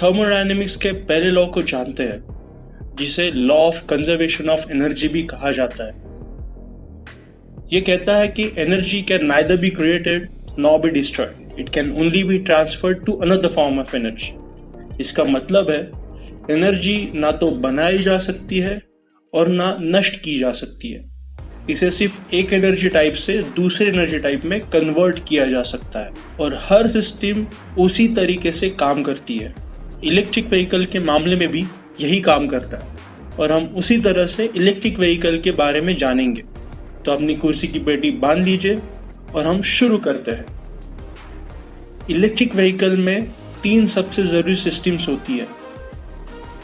Thermodynamics के पहले law को जानते हैं, जिसे law of conservation of energy भी कहा जाता है। यह कहता है कि energy can neither be created nor be destroyed, it can only be transferred to another form of energy. इसका मतलब है एनर्जी ना तो बनाई जा सकती है और ना नष्ट की जा सकती है। इसे सिर्फ एक एनर्जी टाइप से दूसरे एनर्जी टाइप में कन्वर्ट किया जा सकता है और हर सिस्टम उसी तरीके से काम करती है। इलेक्ट्रिक व्हीकल के मामले में भी यही काम करता है और हम उसी तरह से इलेक्ट्रिक व्हीकल के बारे में जानेंगे। तो अपनी कुर्सी की पेटी बांध लीजिए और हम शुरू करते हैं। इलेक्ट्रिक व्हीकल में 3 सबसे जरूरी सिस्टम्स होती है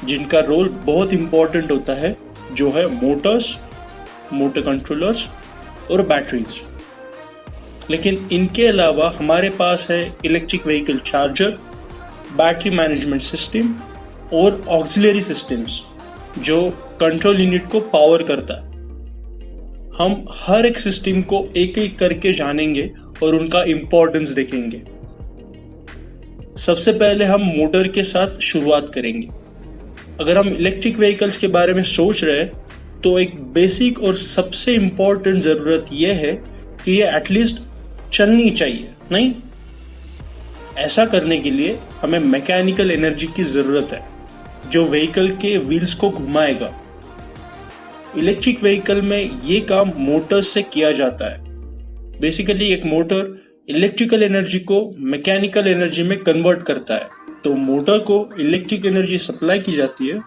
जिनका रोल बहुत इंपॉर्टेंट होता है, जो है मोटर्स, मोटर कंट्रोलर्स और बैटरीज। लेकिन इनके अलावा हमारे पास है electric vehicle charger, battery management system और ऑक्सिलरी सिस्टम्स जो कंट्रोल यूनिट को पावर करता है। हम हर एक सिस्टम को एक एक करके जानेंगे और उनका इंपॉर्टेंस देखेंगे। सबसे पहले हम मोटर के साथ शुरुआत करेंगे। अगर हम इलेक्ट्रिक व्हीकल्स के बारे में सोच रहे हैं तो एक बेसिक और सबसे इंपॉर्टेंट जरूरत यह है कि ये एटलीस्ट चलनी चाहिए, नहीं? ऐसा करने के लिए हमें मैकेनिकल एनर्जी की जरूरत है जो व्हीकल के व्हील्स को घुमाएगा। इलेक्ट्रिक व्हीकल में ये काम मोटर्स से किया जाता है। बेसिकली एक मोटर इलेक्ट्रिकल एनर्जी को मैकेनिकल एनर्जी में कन्वर्ट करता है। तो मोटर को इलेक्ट्रिक एनर्जी सप्लाई की जाती है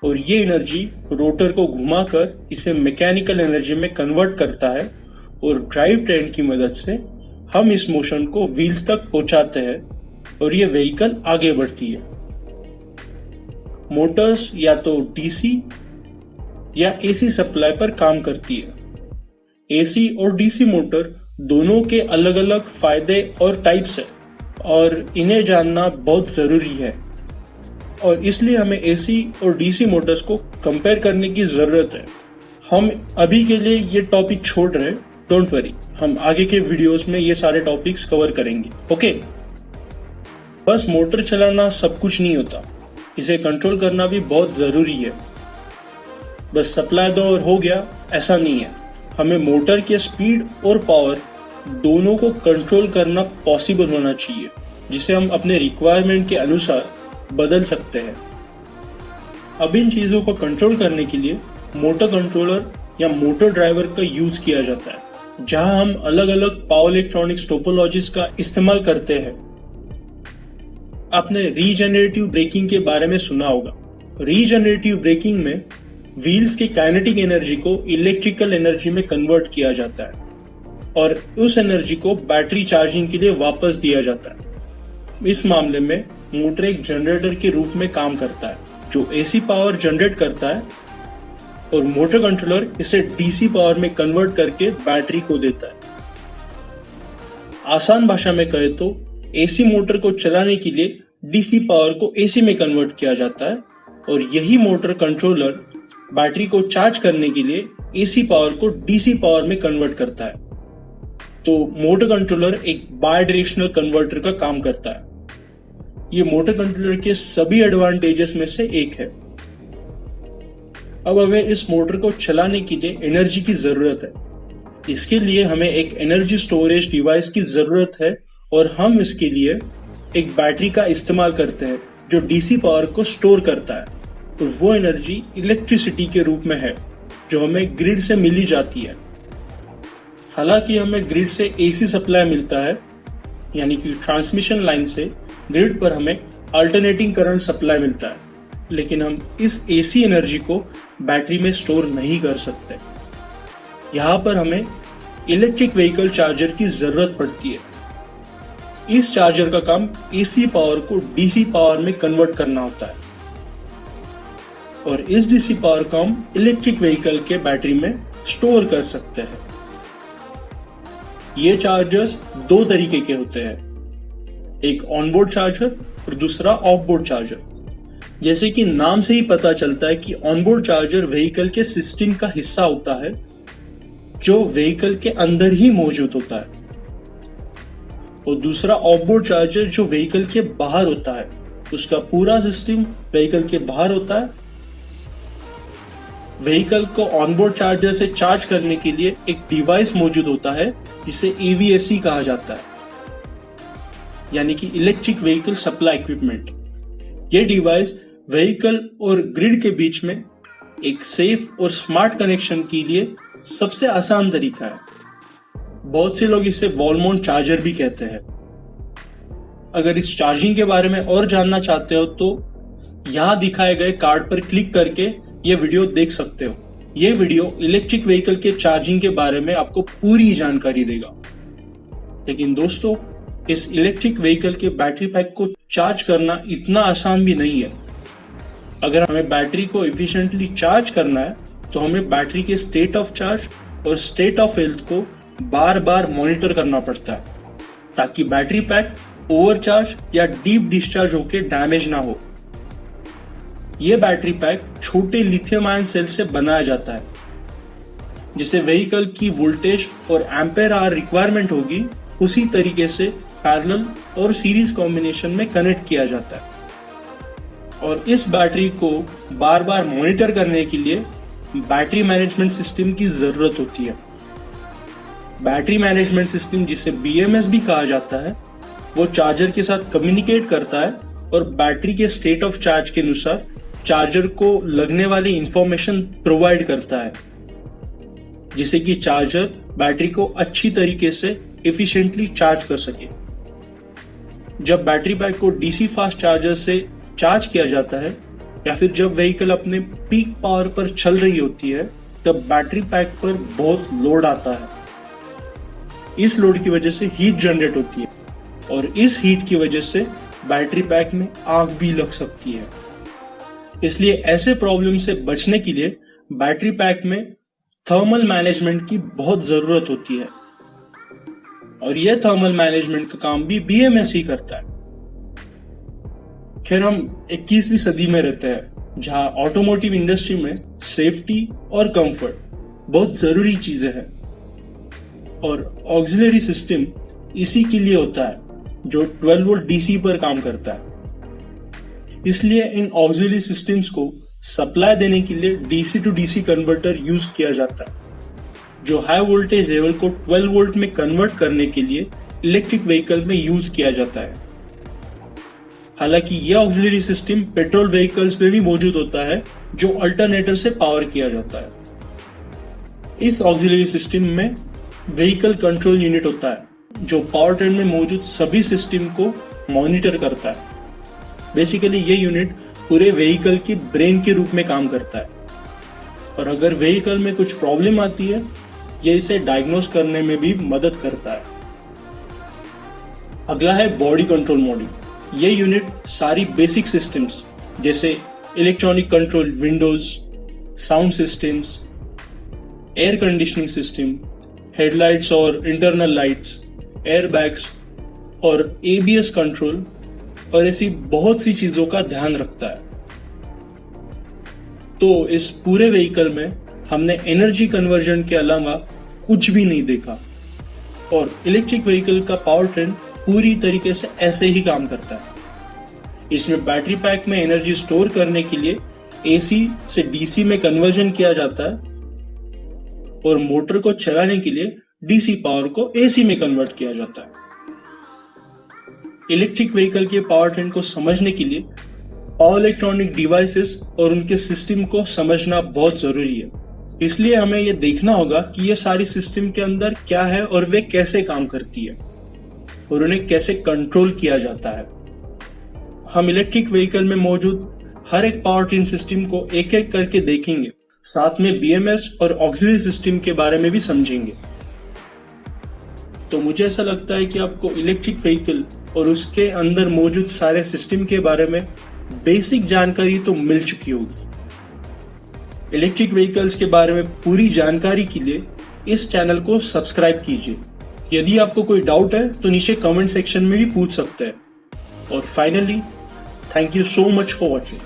और ये एनर्जी रोटर को घुमाकर इसे मैकेनिकल एनर्जी में कन्वर्ट करता है और ड्राइव ट्रेन की मदद से हम इस मोशन को व्हील्स तक पहुंचाते हैं और ये व्हीकल आगे बढ़ती है। मोटर्स या तो डीसी या एसी सप्लाई पर काम करती है। एसी और डीसी मोटर दोनों के अलग अलग फायदे और टाइप्स है और इन्हें जानना बहुत जरूरी है और इसलिए हमें एसी और डीसी मोटर्स को कंपेयर करने की जरूरत है। हम अभी के लिए ये टॉपिक छोड़ रहे हैं, डोंट वरी, हम आगे के वीडियोस में ये सारे टॉपिक्स कवर करेंगे। ओके, बस मोटर चलाना सब कुछ नहीं होता, इसे कंट्रोल करना भी बहुत जरूरी है। बस सप्लाई दो और हो गया, ऐसा नहीं है। हमें मोटर के स्पीड और पावर दोनों को कंट्रोल करना पॉसिबल होना चाहिए, जिसे हम अपने रिक्वायरमेंट के अनुसार बदल सकते हैं। अब इन चीजों को कंट्रोल करने के लिए मोटर कंट्रोलर या मोटर ड्राइवर का यूज किया जाता है, जहां हम अलग अलग पावर इलेक्ट्रॉनिक्स टोपोलॉजीज का इस्तेमाल करते हैं। आपने रीजनरेटिव ब्रेकिंग के बारे में सुना होगा। रीजनरेटिव ब्रेकिंग में व्हील्स की काइनेटिक एनर्जी को इलेक्ट्रिकल एनर्जी में कन्वर्ट किया जाता है और उस एनर्जी को बैटरी चार्जिंग के लिए वापस दिया जाता है। इस मामले में मोटर एक जनरेटर के रूप में काम करता है जो एसी पावर जनरेट करता है और मोटर कंट्रोलर इसे डीसी पावर में कन्वर्ट करके बैटरी को देता है। आसान भाषा में कहे तो एसी मोटर को चलाने के लिए डीसी पावर को एसी में कन्वर्ट किया जाता है और यही मोटर कंट्रोलर बैटरी को चार्ज करने के लिए एसी पावर को डीसी पावर में कन्वर्ट करता है। तो मोटर कंट्रोलर एक बाय डायरेक्शनल कन्वर्टर का काम करता है। ये मोटर कंट्रोलर के सभी एडवांटेजेस में से एक है। अब हमें इस मोटर को चलाने के लिए एनर्जी की जरूरत है। इसके लिए हमें एक एनर्जी स्टोरेज डिवाइस की जरूरत है और हम इसके लिए एक बैटरी का इस्तेमाल करते हैं जो डीसी पावर को स्टोर करता है और वो एनर्जी इलेक्ट्रिसिटी के रूप में है जो हमें ग्रिड से मिली जाती है। हालांकि हमें ग्रिड से एसी सप्लाई मिलता है, यानी कि ट्रांसमिशन लाइन से ग्रिड पर हमें अल्टरनेटिंग करंट सप्लाई मिलता है, लेकिन हम इस एसी एनर्जी को बैटरी में स्टोर नहीं कर सकते। यहाँ पर हमें इलेक्ट्रिक व्हीकल चार्जर की जरूरत पड़ती है। इस चार्जर का काम एसी पावर को डीसी पावर में कन्वर्ट करना होता है और इस डीसी पावर को हम इलेक्ट्रिक व्हीकल के बैटरी में स्टोर कर सकते हैं। ये चार्जर्स 2 तरीके के होते हैं, एक ऑनबोर्ड चार्जर और दूसरा ऑफबोर्ड चार्जर। जैसे कि नाम से ही पता चलता है कि ऑनबोर्ड चार्जर व्हीकल के सिस्टम का हिस्सा होता है जो व्हीकल के अंदर ही मौजूद होता है, और दूसरा ऑफबोर्ड चार्जर जो व्हीकल के बाहर होता है, उसका पूरा सिस्टम व्हीकल के बाहर होता है। व्हीकल को ऑनबोर्ड चार्जर से चार्ज करने के लिए एक डिवाइस मौजूद होता है जिसे EVSE कहा जाता है, यानी कि इलेक्ट्रिक व्हीकल सप्लाई इक्विपमेंट। ये डिवाइस व्हीकल और ग्रिड के बीच में एक सेफ और स्मार्ट कनेक्शन के लिए सबसे आसान तरीका है। बहुत से लोग इसे वॉल माउंट चार्जर भी कहते हैं। अगर इस चार्जिंग के बारे में और जानना चाहते हो तो यहाँ दिखाए गए कार्ड पर क्लिक करके ये वीडियो देख सकते हो। ये वीडियो इलेक्ट्रिक व्हीकल के चार्जिंग के बारे में आपको पूरी जानकारी देगा। लेकिन दोस्तों, इस इलेक्ट्रिक व्हीकल के बैटरी पैक को चार्ज करना इतना आसान भी नहीं है। अगर हमें बैटरी को एफिशिएंटली चार्ज करना है तो हमें बैटरी के स्टेट ऑफ चार्ज और स्टेट ऑफ हेल्थ को बार बार मॉनिटर करना पड़ता है, ताकि बैटरी पैक ओवरचार्ज या डीप डिस्चार्ज होकर डैमेज ना हो। यह बैटरी पैक छोटे लिथियम आयन सेल से बनाया जाता है, जिसे व्हीकल की वोल्टेज और एम्पेयर आवर रिक्वायरमेंट होगी उसी तरीके से पैरेलल और सीरीज कॉम्बिनेशन में कनेक्ट किया जाता है। और इस बैटरी को बार बार मॉनिटर करने के लिए बैटरी मैनेजमेंट सिस्टम की जरूरत होती है। बैटरी मैनेजमेंट सिस्टम, जिसे BMS भी कहा जाता है, वो चार्जर के साथ कम्युनिकेट करता है और बैटरी के स्टेट ऑफ चार्ज के अनुसार चार्जर को लगने वाली इंफॉर्मेशन प्रोवाइड करता है, जिससे कि चार्जर बैटरी को अच्छी तरीके से एफिशिएंटली चार्ज कर सके। जब बैटरी पैक को DC फास्ट चार्जर से चार्ज किया जाता है या फिर जब व्हीकल अपने पीक पावर पर चल रही होती है, तब बैटरी पैक पर बहुत लोड आता है। इस लोड की वजह से हीट जनरेट होती है और इस हीट की वजह से बैटरी पैक में आग भी लग सकती है। इसलिए ऐसे प्रॉब्लम से बचने के लिए बैटरी पैक में थर्मल मैनेजमेंट की बहुत जरूरत होती है, और यह थर्मल मैनेजमेंट का काम भी BMS ही करता है। खैर, हम 21वीं सदी में रहते हैं, जहां ऑटोमोटिव इंडस्ट्री में सेफ्टी और कंफर्ट बहुत जरूरी चीजें हैं, और ऑक्सिलरी सिस्टम इसी के लिए होता है, जो 12 वोल्ट DC पर काम करता है। इसलिए इन ऑक्सिलरी सिस्टम्स को सप्लाई देने के लिए DC to DC converter use किया जाता है, जो हाई वोल्टेज लेवल को 12 वोल्ट में कन्वर्ट करने के लिए इलेक्ट्रिक व्हीकल में यूज किया जाता है। हालांकि यह ऑक्सिलरी सिस्टम पेट्रोल व्हीकल्स में भी मौजूद होता है, जो अल्टरनेटर से पावर किया जाता है। इस ऑक्सिलरी सिस्टम में व्हीकल कंट्रोल यूनिट होता है, जो पावर ट्रेन में मौजूद सभी सिस्टम को मॉनिटर करता है। बेसिकली ये यूनिट पूरे व्हीकल की ब्रेन के रूप में काम करता है, और अगर व्हीकल में कुछ प्रॉब्लम आती है, ये इसे डायग्नोस करने में भी मदद करता है। अगला है बॉडी कंट्रोल मॉड्यूल। ये यूनिट सारी बेसिक सिस्टम्स जैसे electronic control Windows, sound systems, air conditioning system, headlights और इंटरनल लाइट्स, एयरबैग्स और ABS कंट्रोल और ऐसी बहुत सी चीजों का ध्यान रखता है। तो इस पूरे व्हीकल में हमने एनर्जी कन्वर्जन के अलावा कुछ भी नहीं देखा, और इलेक्ट्रिक व्हीकल का पावर ट्रेन पूरी तरीके से ऐसे ही काम करता है। इसमें बैटरी पैक में एनर्जी स्टोर करने के लिए AC से DC में कन्वर्जन किया जाता है, और मोटर को चलाने के लिए DC पावर को AC में कन्वर्ट किया जाता है। इलेक्ट्रिक व्हीकल के पावर ट्रेन को समझने के लिए पावर इलेक्ट्रॉनिक डिवाइसेस और उनके सिस्टम को समझना बहुत जरूरी है। इसलिए हमें यह देखना होगा कि ये सारी सिस्टम के अंदर क्या है और वे कैसे काम करती है और उन्हें कैसे कंट्रोल किया जाता है। हम इलेक्ट्रिक व्हीकल में मौजूद हर एक पावर ट्रेन सिस्टम को एक एक करके देखेंगे, साथ में BMS और ऑक्सिलरी सिस्टम के बारे में भी समझेंगे। तो मुझे ऐसा लगता है कि आपको इलेक्ट्रिक व्हीकल और उसके अंदर मौजूद सारे सिस्टम के बारे में बेसिक जानकारी तो मिल चुकी होगी। इलेक्ट्रिक व्हीकल्स के बारे में पूरी जानकारी के लिए इस चैनल को सब्सक्राइब कीजिए। यदि आपको कोई डाउट है तो नीचे कमेंट सेक्शन में भी पूछ सकते हैं। और finally, thank you so much for watching.